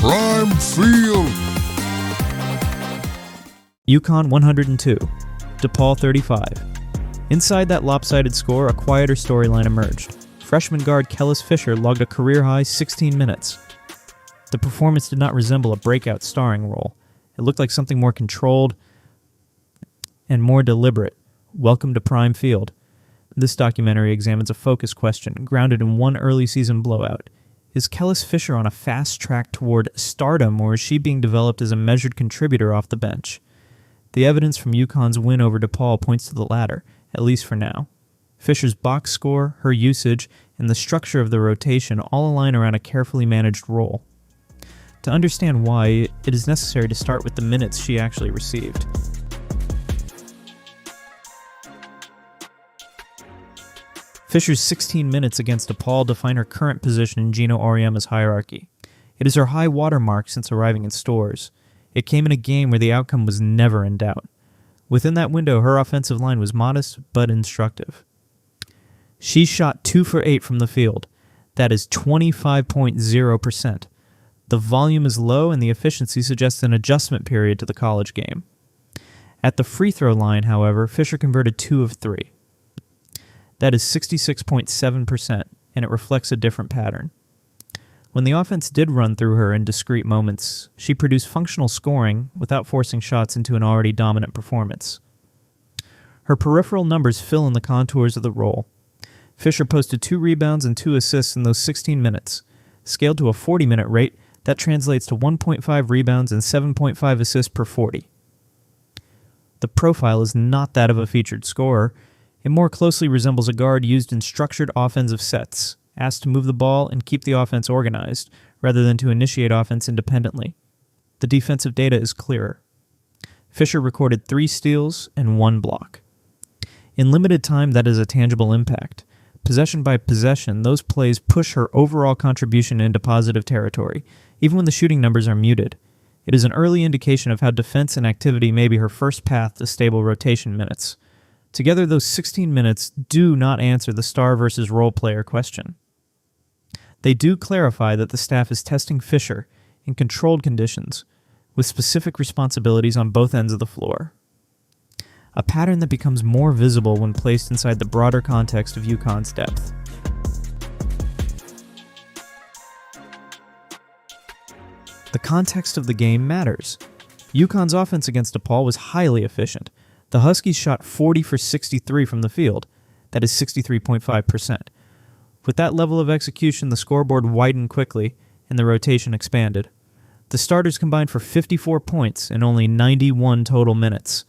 Prime Field. UConn 102, DePaul 35. Inside that lopsided score, a quieter storyline emerged. Freshman guard Kelis Fisher logged a career-high 16 minutes. The performance did not resemble a breakout starring role. It looked like something more controlled and more deliberate. Welcome to Prime Field. This documentary examines a focus question grounded in one early season blowout. Is Kelis Fisher on a fast track toward stardom, or is she being developed as a measured contributor off the bench? The evidence from UConn's win over DePaul points to the latter, at least for now. Fisher's box score, her usage, and the structure of the rotation all align around a carefully managed role. To understand why, it is necessary to start with the minutes she actually received. Fisher's 16 minutes against DePaul define her current position in Geno Auriemma's hierarchy. It is her high watermark since arriving in Storrs. It came in a game where the outcome was never in doubt. Within that window, her offensive line was modest but instructive. She shot 2 for 8 from the field. That is 25.0%. The volume is low and the efficiency suggests an adjustment period to the college game. At the free throw line, however, Fisher converted 2 of 3. That is 66.7%, and it reflects a different pattern. When the offense did run through her in discrete moments, she produced functional scoring without forcing shots into an already dominant performance. Her peripheral numbers fill in the contours of the role. Fisher posted 2 rebounds and 2 assists in those 16 minutes. Scaled to a 40-minute rate, that translates to 1.5 rebounds and 7.5 assists per 40. The profile is not that of a featured scorer. It more closely resembles a guard used in structured offensive sets, asked to move the ball and keep the offense organized, rather than to initiate offense independently. The defensive data is clearer. Fisher recorded 3 steals and 1 block. In limited time, that is a tangible impact. Possession by possession, those plays push her overall contribution into positive territory, even when the shooting numbers are muted. It is an early indication of how defense and activity may be her first path to stable rotation minutes. Together, those 16 minutes do not answer the star versus role player question. They do clarify that the staff is testing Fisher in controlled conditions, with specific responsibilities on both ends of the floor. A pattern that becomes more visible when placed inside the broader context of UConn's depth. The context of the game matters. UConn's offense against DePaul was highly efficient. The Huskies shot 40 for 63 from the field. That is 63.5%. With that level of execution, the scoreboard widened quickly, and the rotation expanded. The starters combined for 54 points in only 91 total minutes.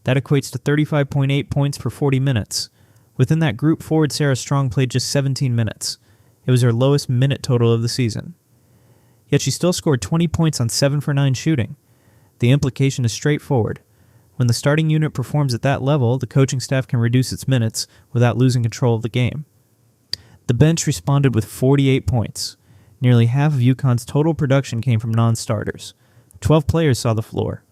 That equates to 35.8 points per 40 minutes. Within that group, forward Sarah Strong played just 17 minutes. It was her lowest minute total of the season. Yet she still scored 20 points on 7 for 9 shooting. The implication is straightforward. When the starting unit performs at that level, the coaching staff can reduce its minutes without losing control of the game. The bench responded with 48 points. Nearly half of UConn's total production came from non-starters. 12 players saw the floor.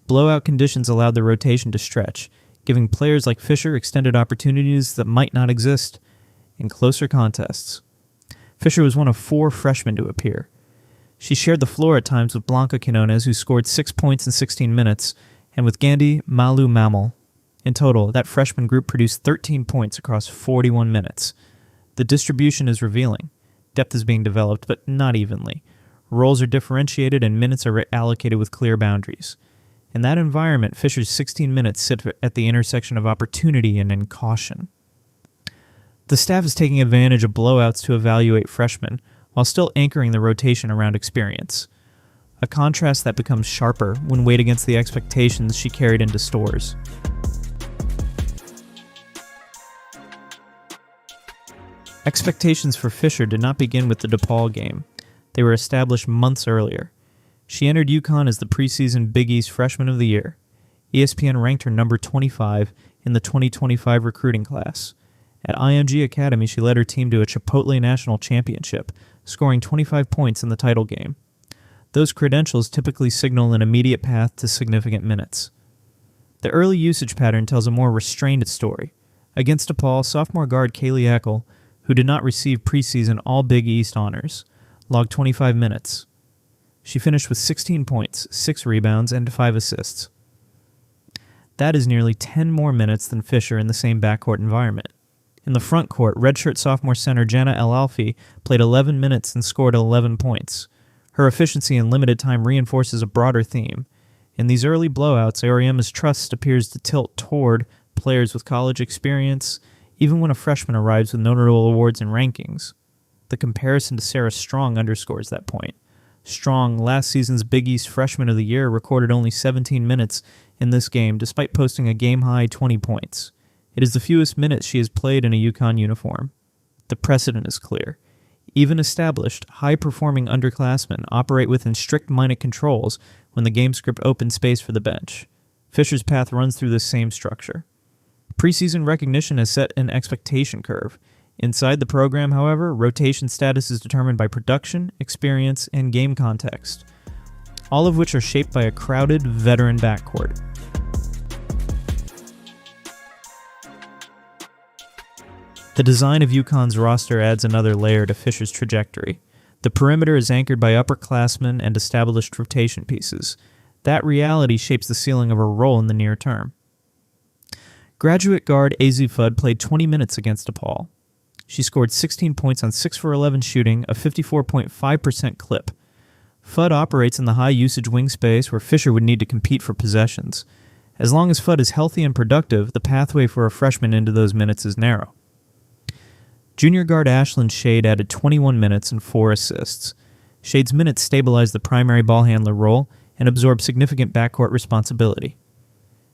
Blowout conditions allowed the rotation to stretch, giving players like Fisher extended opportunities that might not exist in closer contests. Fisher was one of 4 freshmen to appear. She shared the floor at times with Blanca Quinones, who scored 6 points in 16 minutes, and with Nika Mühl. In total, that freshman group produced 13 points across 41 minutes. The distribution is revealing. Depth is being developed, but not evenly. Roles are differentiated and minutes are allocated with clear boundaries. In that environment, Fisher's 16 minutes sit at the intersection of opportunity and caution. The staff is taking advantage of blowouts to evaluate freshmen, while still anchoring the rotation around experience. A contrast that becomes sharper when weighed against the expectations she carried into Storrs. Expectations for Fisher did not begin with the DePaul game. They were established months earlier. She entered UConn as the Preseason Big East Freshman of the Year. ESPN ranked her number 25 in the 2025 recruiting class. At IMG Academy, she led her team to a Chipotle National Championship, scoring 25 points in the title game. Those credentials typically signal an immediate path to significant minutes. The early usage pattern tells a more restrained story. Against DePaul, sophomore guard Kaylee Eckel, who did not receive preseason All-Big East honors, logged 25 minutes. She finished with 16 points, 6 rebounds, and 5 assists. That is nearly 10 more minutes than Fisher in the same backcourt environment. In the front court, redshirt sophomore center Jana El-Alfi played 11 minutes and scored 11 points. Her efficiency in limited time reinforces a broader theme. In these early blowouts, Auriemma's trust appears to tilt toward players with college experience, even when a freshman arrives with notable awards and rankings. The comparison to Sarah Strong underscores that point. Strong, last season's Big East Freshman of the Year, recorded only 17 minutes in this game despite posting a game-high 20 points. It is the fewest minutes she has played in a UConn uniform. The precedent is clear. Even established, high-performing underclassmen operate within strict-minded controls when the game script opens space for the bench. Fisher's path runs through this same structure. Preseason recognition has set an expectation curve. Inside the program, however, rotation status is determined by production, experience, and game context, all of which are shaped by a crowded veteran backcourt. The design of UConn's roster adds another layer to Fisher's trajectory. The perimeter is anchored by upperclassmen and established rotation pieces. That reality shapes the ceiling of her role in the near term. Graduate guard Azzi Fudd played 20 minutes against DePaul. She scored 16 points on 6 for 11 shooting, a 54.5% clip. Fudd operates in the high-usage wing space where Fisher would need to compete for possessions. As long as Fudd is healthy and productive, the pathway for a freshman into those minutes is narrow. Junior guard Ashlyn Shade added 21 minutes and 4 assists. Shade's minutes stabilized the primary ball handler role and absorbed significant backcourt responsibility.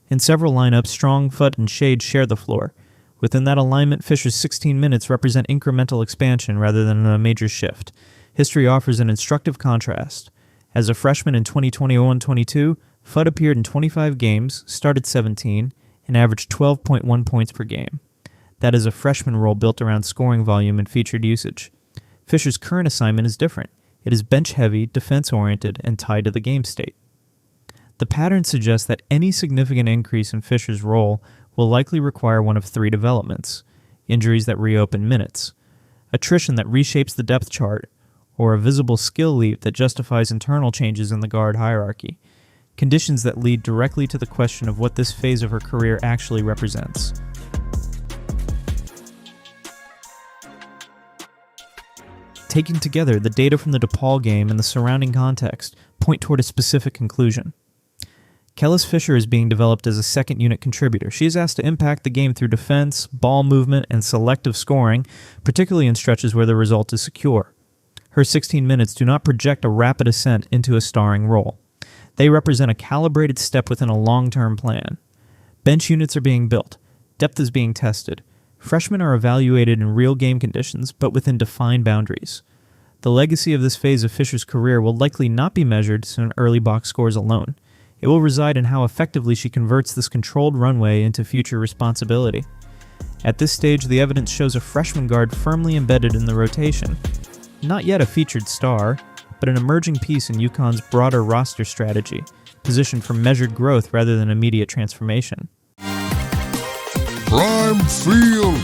In several lineups, Strong, Fudd, and Shade share the floor. Within that alignment, Fisher's 16 minutes represent incremental expansion rather than a major shift. History offers an instructive contrast. As a freshman in 2021-22, Fudd appeared in 25 games, started 17, and averaged 12.1 points per game. That is a freshman role built around scoring volume and featured usage. Fisher's current assignment is different. It is bench-heavy, defense-oriented, and tied to the game state. The pattern suggests that any significant increase in Fisher's role will likely require one of 3 developments: injuries that reopen minutes, attrition that reshapes the depth chart, or a visible skill leap that justifies internal changes in the guard hierarchy, conditions that lead directly to the question of what this phase of her career actually represents. Taken together, the data from the DePaul game and the surrounding context point toward a specific conclusion. Kelis Fisher is being developed as a second-unit contributor. She is asked to impact the game through defense, ball movement, and selective scoring, particularly in stretches where the result is secure. Her 16 minutes do not project a rapid ascent into a starring role. They represent a calibrated step within a long-term plan. Bench units are being built. Depth is being tested. Freshmen are evaluated in real game conditions, but within defined boundaries. The legacy of this phase of Fisher's career will likely not be measured in early box scores alone. It will reside in how effectively she converts this controlled runway into future responsibility. At this stage, the evidence shows a freshman guard firmly embedded in the rotation. Not yet a featured star, but an emerging piece in UConn's broader roster strategy, positioned for measured growth rather than immediate transformation. Prime Field